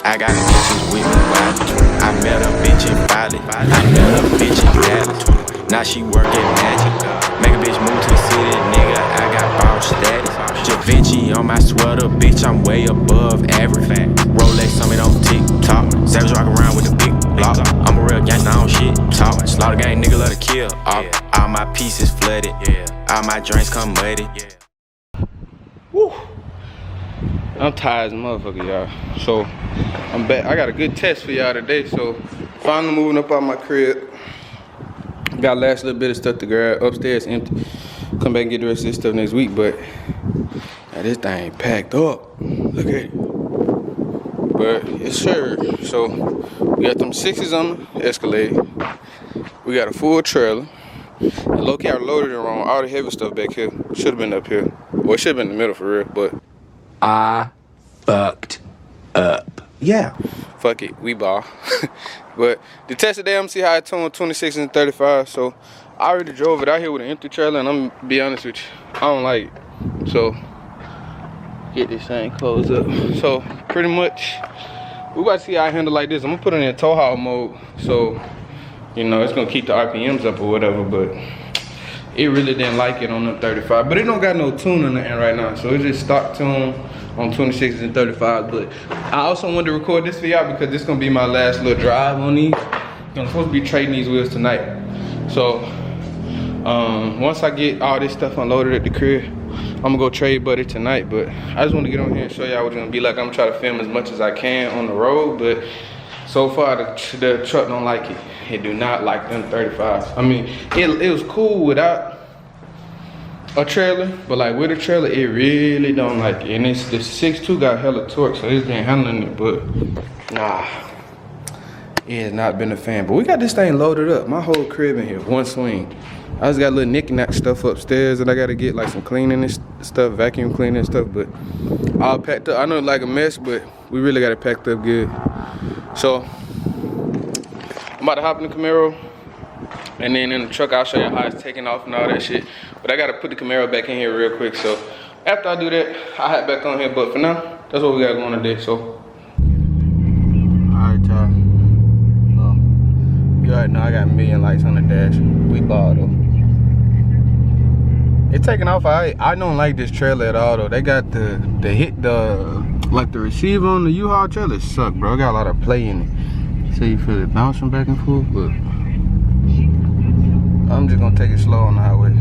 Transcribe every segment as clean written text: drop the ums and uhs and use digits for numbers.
I got bitches with me wild. I met a bitch in Bali. I met a bitch in Cadillac. Now she work at Magic. Make a bitch move to the city, nigga. I got ball status. Da Vinci on my sweater, bitch. I'm way above average. Rolex on me on TikTok. Savage rock around with the big block. I'm a real gangster, I don't shit talk. Slaughter gang, nigga love to kill. All my pieces flooded. All my drinks come muddy. Woo. I'm tired as a motherfucker, y'all. So I'm back. I got a good test for y'all today. So finally moving up out my crib. Got last little bit of stuff to grab. Upstairs empty. Come back and get the rest of this stuff next week. But now this thing packed up. Look at it. But yes sir. So we got them 6's on the Escalade. We got a full trailer. And low-key I loaded it wrong. All the heavy stuff back here should have been up here. Well, it should have been in the middle for real, but I fucked up. Yeah. Fuck it, we ball. But the test today, I'm gonna see how I tune 26 and 35. So I already drove it out here with an empty trailer, and I'm gonna be honest with you, I don't like it. So get this thing closed up. So pretty much, we about to see how I handle like this. I'm gonna put it in tow haul mode, so you know it's gonna keep the RPMs up or whatever. But it really didn't like it on the 35. But it don't got no tune in the end right now, so it's just stock tune on 26 and 35. But I also wanted to record this for y'all because this is gonna be my last little drive on these. I'm supposed to be trading these wheels tonight. So once I get all this stuff unloaded at the crib, I'm gonna go trade buddy tonight. But I just want to get on here and show y'all what it's gonna be like. I'm gonna try to film as much as I can on the road, but so far the truck don't like it. It do not like them 35s. I mean, it was cool without a trailer, but like with a trailer, it really don't like it. And it's the 6.2 got hella torque, so it's been handling it, but nah, it has not been a fan. But we got this thing loaded up. My whole crib in here, one swing. I just got a little knick-knack stuff upstairs that I gotta get, like some cleaning and stuff, vacuum cleaning and stuff, but all packed up. I know it's like a mess, but we really got it packed up good. So I'm about to hop in the Camaro, and then in the truck I'll show you how it's taking off and all that shit. But I gotta put the Camaro back in here real quick. So after I do that, I'll hop back on here. But for now, that's what we got going today. So alright, y'all. You already know I got a million lights on the dash. We ball though. It's taking off. I don't like this trailer at all though. They got the receiver on the U-Haul trailer suck, bro. It got a lot of play in it. So you feel it bouncing back and forth, but I'm just gonna take it slow on the highway.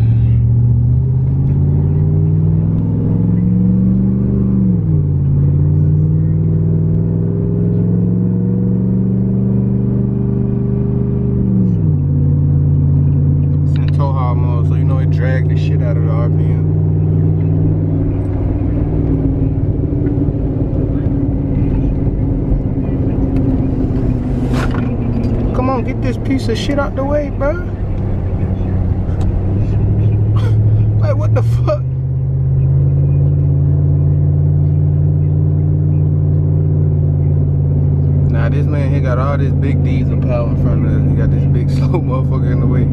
It's in tow haul mode, so you know it dragged the shit out of the RPM. Come on, get this piece of shit out the way, bro. Like, what the fuck? Nah, this man here got all this big diesel power in front of us. He got this big slow motherfucker in the way.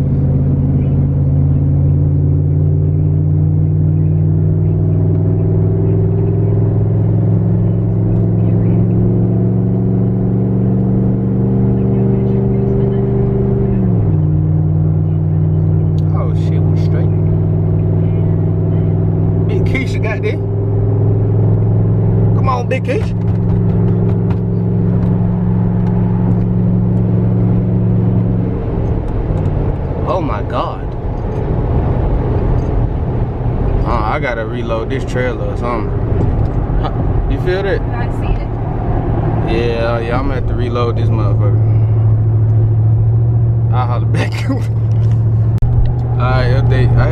Come on, big case. Oh my God. I gotta reload this trailer or something. You feel that? I see it. Yeah, I'm gonna have to reload this motherfucker. I'll holler back. Alright, update. I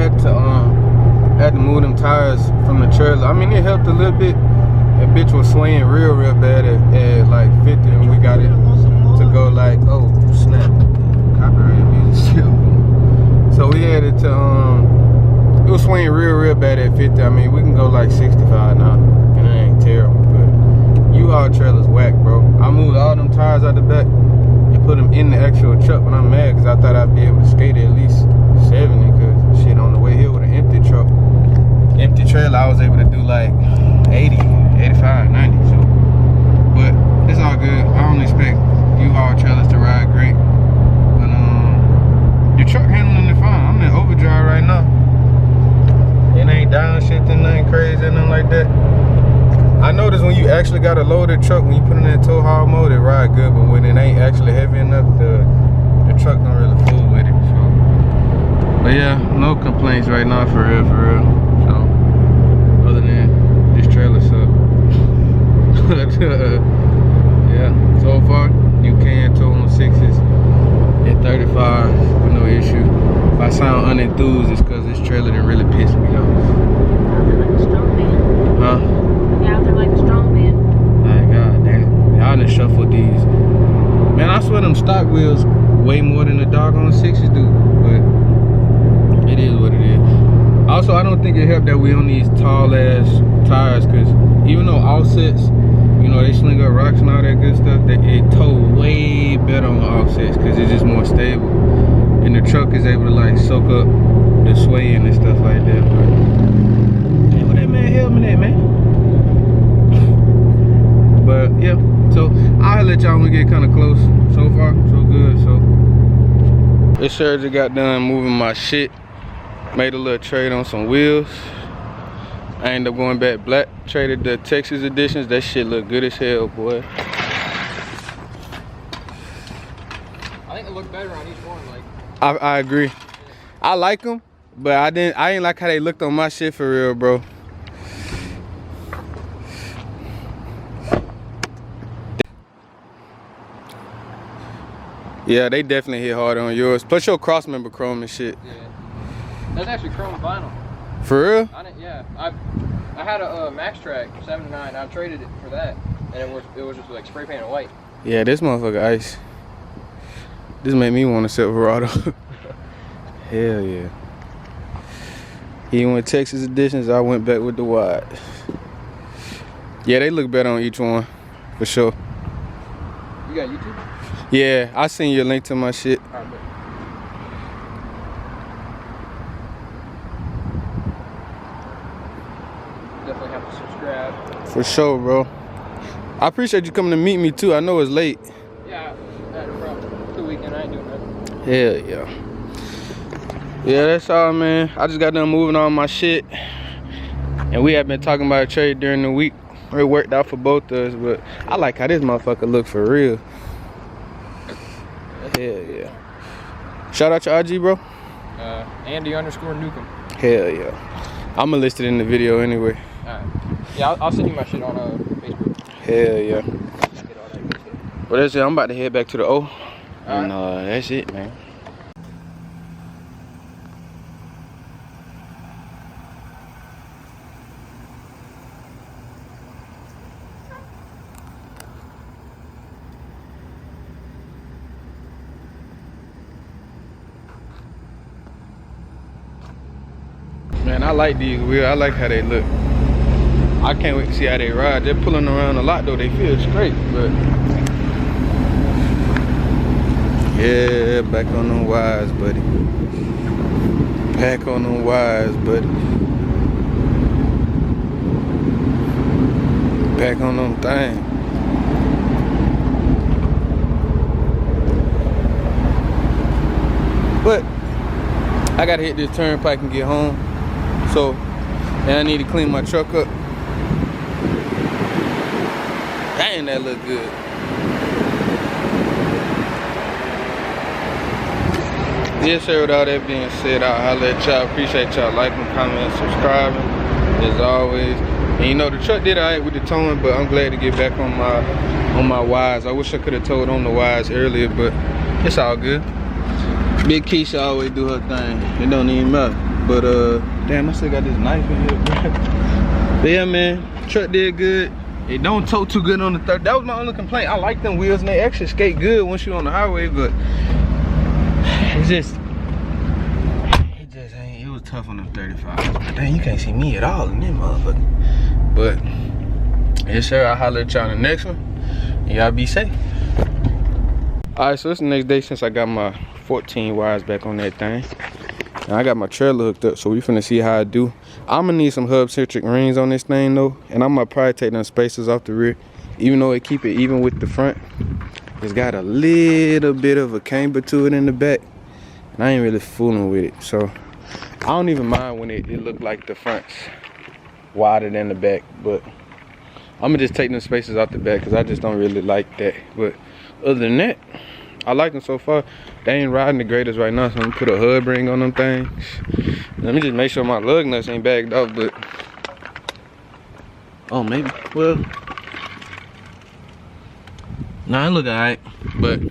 had to move them tires from the trailer. I mean, it helped a little bit. That bitch was swaying real bad at like 50, and we got it to go like, oh snap, copyright music still. So we had it to it was swaying real bad at 50. I mean, we can go like 65 now, and it ain't terrible. But U-Haul trailer's whack, bro. I moved all them tires out the back and put them in the actual truck, but I'm mad because I thought I'd be able to skate at least 70, because shit, on the way here with an empty truck, empty trailer, I was able to do like 80, 85, 90. So, but it's all good. truck, when you put in that tow haul mode, it ride good, but when it ain't actually heavy enough, the truck don't really fool with it. So, but yeah, no complaints right now, for real, for real. So, other than this trailer suck. Yeah, so far you can tow on 6's and 35's with no issue. If I sound unenthused, it's because this trailer didn't really piss me off. They're like a strong man. Huh? Yeah, they're like a strong man. My God damn. Y'all done shuffled these. Man, I swear them stock wheels way more than the doggone 6's do. But it is what it is. Also, I don't think it helped that we on these tall ass tires, because even though offsets, you know, they sling up rocks and all that good stuff, it tow way better on the offsets because it's just more stable. And the truck is able to like soak up the swaying and stuff like that. But damn, what that man helmet at, man? But yeah, so I'll let y'all when we get kind of close. So far, so good. So this sure just got done moving my shit. Made a little trade on some wheels. I ended up going back black. Traded the Texas editions. That shit look good as hell, boy. I think it looked better on each one. Like I agree. I like them, but I ain't like how they looked on my shit for real, bro. Yeah, they definitely hit harder on yours. Plus your cross member chrome and shit. yeah, that's actually chrome vinyl. For real? Yeah, I had a Max Track 79. I traded it for that, and it was just like spray painted white. Yeah, this motherfucker ice. This made me want a Silverado. Hell yeah. Even with Texas editions, I went back with the wide. Yeah, they look better on each one, for sure. You got YouTube? Yeah, I seen your link to my shit. All right, definitely have to subscribe. For sure, bro. I appreciate you coming to meet me too. I know it's late. Yeah, no problem. Good weekend. I ain't doing nothing. Hell yeah. Yeah, that's all, man. I just got done moving all my shit. And we have been talking about a trade during the week. It worked out for both of us, but I like how this motherfucker look for real. Hell yeah. Shout out your IG, bro. Andy_Newcomb. Hell yeah. I'ma list it in the video anyway. Alright. Yeah, I'll send you my shit on Facebook. Hell yeah. Get all that good stuff. Well, that's it. I'm about to head back to the O. And that's it, man. Man, I like these wheels. I like how they look. I can't wait to see how they ride. They're pulling around a lot though. They feel straight, but yeah, back on them wires, buddy. Back on them wires, buddy. Back on them things. But I gotta hit this turnpike and get home. So, and I need to clean my truck up. Dang, that look good. Yes, sir, with all that being said, I'll holler at y'all. Appreciate y'all liking, commenting, subscribing, as always. And you know, the truck did alright with the towing, but I'm glad to get back on my wires. I wish I could have towed on the wires earlier, but it's all good. Big Keisha always do her thing. It don't even matter. But damn, I still got this knife in here, bro. But yeah, man, truck did good. It don't tow too good on the 30. That was my only complaint. I like them wheels and they actually skate good once you're on the highway, but it just ain't. It was tough on them 35s. Dang, you can't see me at all in them motherfucker. But yes, sir. I'll holler at y'all in the next one. And y'all be safe. All right, so it's the next day since I got my 14 wires back on that thing. And I got my trailer hooked up, so we finna see how I do. I'm gonna need some hub-centric rings on this thing though, and I'm gonna probably take them spacers off the rear, even though it keep it even with the front. It's got a little bit of a camber to it in the back, and I ain't really fooling with it. So I don't even mind when it look like the front's wider than the back, but I'ma just take them spaces out the back because I just don't really like that. But other than that, I like them so far. They ain't riding the greatest right now, so I'm gonna put a hub ring on them things. Let me just make sure my lug nuts ain't bagged off, but oh, maybe. Well, nah, it look alright. But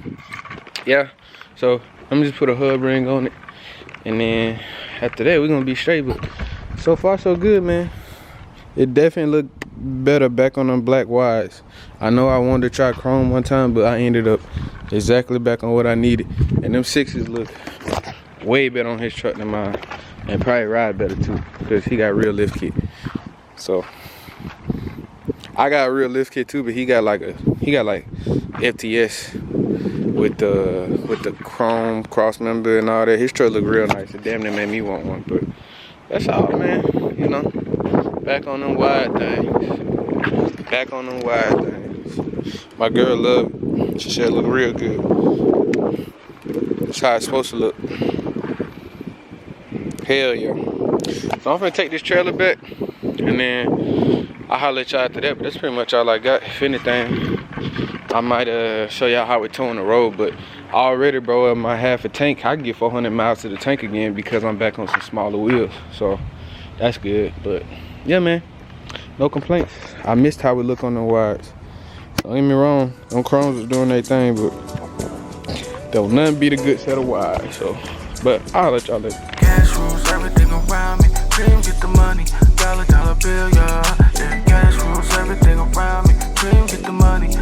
yeah, so let me just put a hub ring on it, and then after that we're gonna be straight. But so far so good, man. It definitely looked better back on them black wides. I know I wanted to try chrome one time, but I ended up exactly back on what I needed. And them 6's look way better on his truck than mine, and probably ride better too, because he got real lift kit. So I got a real lift kit too, but he got like FTS with the chrome cross member and all that. His truck look real nice. It damn near made me want one. But that's all, man. You know, back on them wide things. Back on them wide things. My girl loved it. She said it look real good. That's how it's supposed to look. Hell yeah. So I'm gonna take this trailer back, and then I'll holler at y'all after that. But that's pretty much all I got. If anything, I might show y'all how we tune the road. But already, bro, in my half a tank, I can get 400 miles to the tank again because I'm back on some smaller wheels. So that's good. But yeah, man, no complaints. I missed how we look on the wides. Don't get me wrong, them chromes was doing their thing, but there was nothing beat a good set of wides. So, but I'll let y'all later. Cash rules everything around me. Dream get the money, dollar bill, yeah. Yeah, cash rules everything around me. Dream get the money.